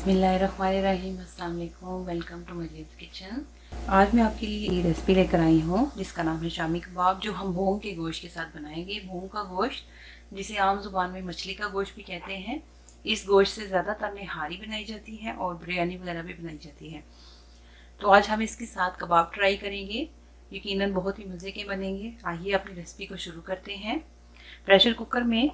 बिस्मिल्लाहिर्रहमानिर्रहीम। अस्सलाम वालेकुम। Welcome to Majid kitchen. आज मैं आपके लिए ये रेसिपी लेकर आई हूँ जिसका नाम है शामी कबाब, जो हम भोंग के गोश्त के साथ बनाएंगे। भोंग का गोश्त, जिसे आम जुबान में मछली का गोश्त भी कहते हैं, इस गोश्त से ज़्यादातर निहारी बनाई जाती है और बिरयानी वगैरह भी बनाई जाती है। तो आज हम इसके साथ कबाब ट्राई करेंगे, यकीनन बहुत ही मज़े के बनेंगे। आइए अपनी रेसिपी को शुरू करते हैं। प्रेशर कुकर में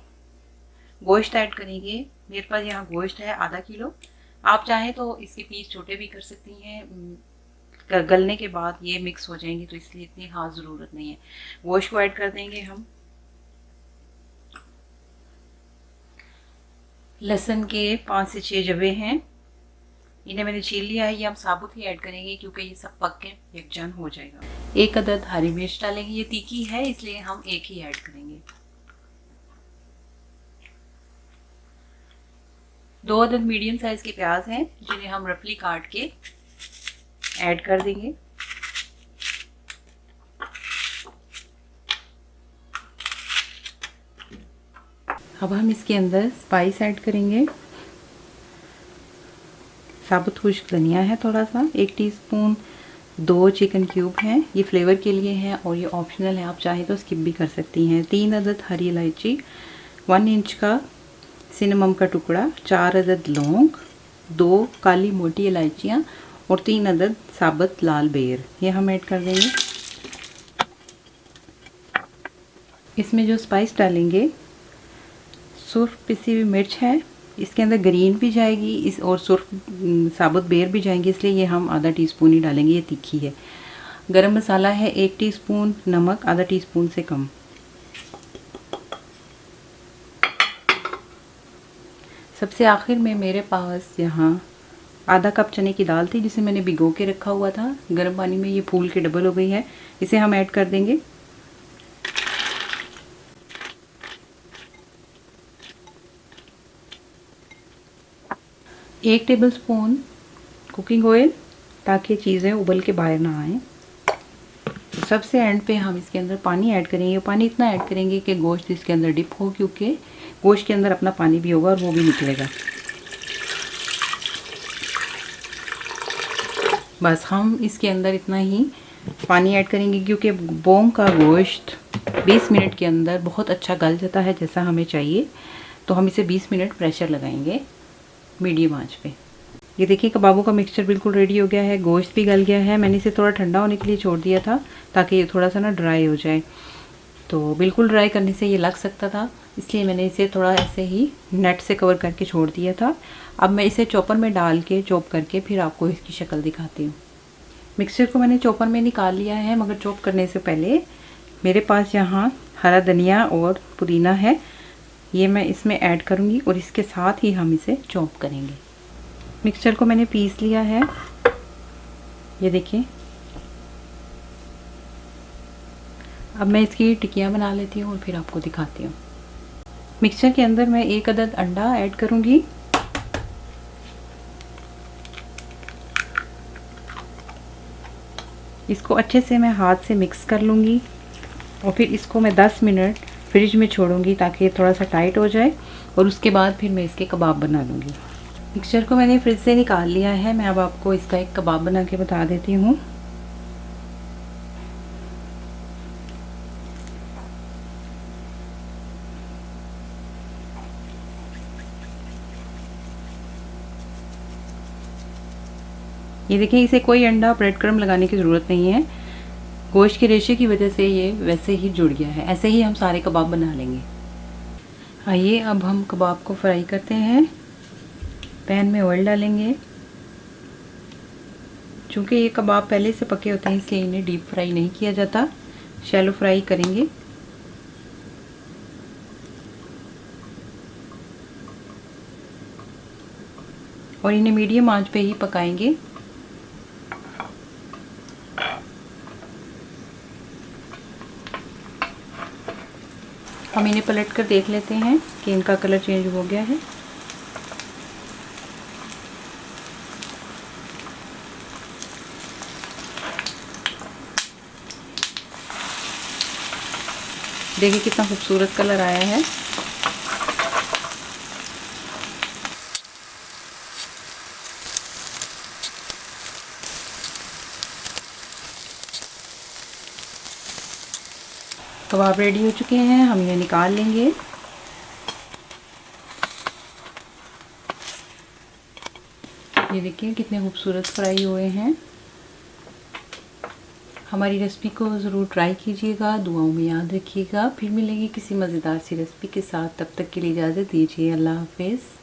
गोश्त ऐड करेंगे। मेरे पास यहाँ गोश्त है आधा किलो। आप चाहें तो इसके पीस छोटे भी कर सकती हैं। गलने के बाद ये मिक्स हो जाएंगे, तो इसलिए इतनी खास ज़रूरत नहीं है। गोश्त को ऐड कर देंगे हम। लहसुन के 5 से 6 जबे हैं, इन्हें मैंने छील लिया है। ये हम साबुत ही ऐड करेंगे क्योंकि ये सब पक के यकजान हो जाएगा। 1 अदद हरी मिर्च डालेंगे। ये तीखी है इसलिए हम एक ही ऐड करेंगे। 2 अदद मीडियम साइज के प्याज हैं, जिन्हें हम रफली काट के ऐड कर देंगे। अब हम इसके अंदर स्पाइस ऐड करेंगे। साबुत खुश्क धनिया है थोड़ा सा, 1 टीस्पून। 2 चिकन क्यूब हैं, ये फ्लेवर के लिए हैं और ये ऑप्शनल है, आप चाहें तो स्किप भी कर सकती हैं। 3 अदद हरी इलायची, 1 इंच का सिनेमम का टुकड़ा, 4 अदद लौंग, 2 काली मोटी इलायचियाँ और 3 अदद साबुत लाल बेर, ये हम ऐड कर देंगे। इसमें जो स्पाइस डालेंगे, सुर्ख पिसी हुई मिर्च है, इसके अंदर ग्रीन भी जाएगी इस और सुर्ख साबुत बेर भी जाएंगे, इसलिए ये हम आधा टीस्पून ही डालेंगे, ये तीखी है। गरम मसाला है 1 टीस्पून, नमक आधा टीस्पून से कम। सबसे आखिर में मेरे पास यहाँ आधा कप चने की दाल थी, जिसे मैंने भिगो के रखा हुआ था गर्म पानी में। ये फूल के डबल हो गई है, इसे हम ऐड कर देंगे। एक टेबलस्पून कुकिंग ऑयल, ताकि चीज़ें उबल के बाहर ना आए। सबसे एंड पे हम इसके अंदर पानी ऐड करेंगे। पानी इतना ऐड करेंगे कि गोश्त इसके अंदर डिप हो, क्योंकि गोश्त के अंदर अपना पानी भी होगा और वो भी निकलेगा। बस हम इसके अंदर इतना ही पानी ऐड करेंगे, क्योंकि भोंग का गोश्त 20 मिनट के अंदर बहुत अच्छा गल जाता है जैसा हमें चाहिए। तो हम इसे 20 मिनट प्रेशर लगाएंगे मीडियम आंच पे। ये देखिए कबाबों का मिक्सचर बिल्कुल रेडी हो गया है, गोश्त भी गल गया है। मैंने इसे थोड़ा ठंडा होने के लिए छोड़ दिया था, ताकि ये थोड़ा सा ना ड्राई हो जाए। तो बिल्कुल ड्राई करने से ये लग सकता था, इसलिए मैंने इसे थोड़ा ऐसे ही नेट से कवर करके छोड़ दिया था। अब मैं इसे चॉपर में डाल के चॉप करके फिर आपको इसकी शक्ल दिखाती हूँ। मिक्सचर को मैंने चॉपर में निकाल लिया है, मगर चॉप करने से पहले मेरे पास यहाँ हरा धनिया और पुदीना है, ये मैं इसमें ऐड करूँगी और इसके साथ ही हम इसे चॉप करेंगे। मिक्सचर को मैंने पीस लिया है, ये देखिए। अब मैं इसकी टिक्कियाँ बना लेती हूँ और फिर आपको दिखाती हूँ। मिक्सचर के अंदर मैं 1 अदद अंडा ऐड करूँगी। इसको अच्छे से मैं हाथ से मिक्स कर लूँगी और फिर इसको मैं 10 मिनट फ्रिज में छोड़ूंगी, ताकि ये थोड़ा सा टाइट हो जाए, और उसके बाद फिर मैं इसके कबाब बना लूँगी। मिक्सचर को मैंने फ्रिज से निकाल लिया है। मैं अब आपको इसका एक कबाब बना के बता देती हूँ। ये देखिए, इसे कोई अंडा ब्रेड क्रम्ब लगाने की ज़रूरत नहीं है। गोश्त के रेशे की वजह से ये वैसे ही जुड़ गया है। ऐसे ही हम सारे कबाब बना लेंगे। आइए अब हम कबाब को फ्राई करते हैं। पैन में ऑयल डालेंगे। चूँकि ये कबाब पहले से पके होते हैं, इसलिए इन्हें डीप फ्राई नहीं किया जाता, शैलो फ्राई करेंगे। और इन्हें मीडियम आंच पे ही पकाएंगे। हम इन्हें पलट कर देख लेते हैं कि इनका कलर चेंज हो गया है। देखिए कितना खूबसूरत कलर आया है। कबाब रेडी हो चुके हैं, हम इन्हें निकाल लेंगे। ये देखिए कितने खूबसूरत फ्राई हुए हैं। हमारी रेसिपी को ज़रूर ट्राई कीजिएगा, दुआओं में याद रखिएगा। फिर मिलेंगे किसी मज़ेदार सी रेसिपी के साथ, तब तक के लिए इजाज़त दीजिए। अल्लाह हाफ़िज़।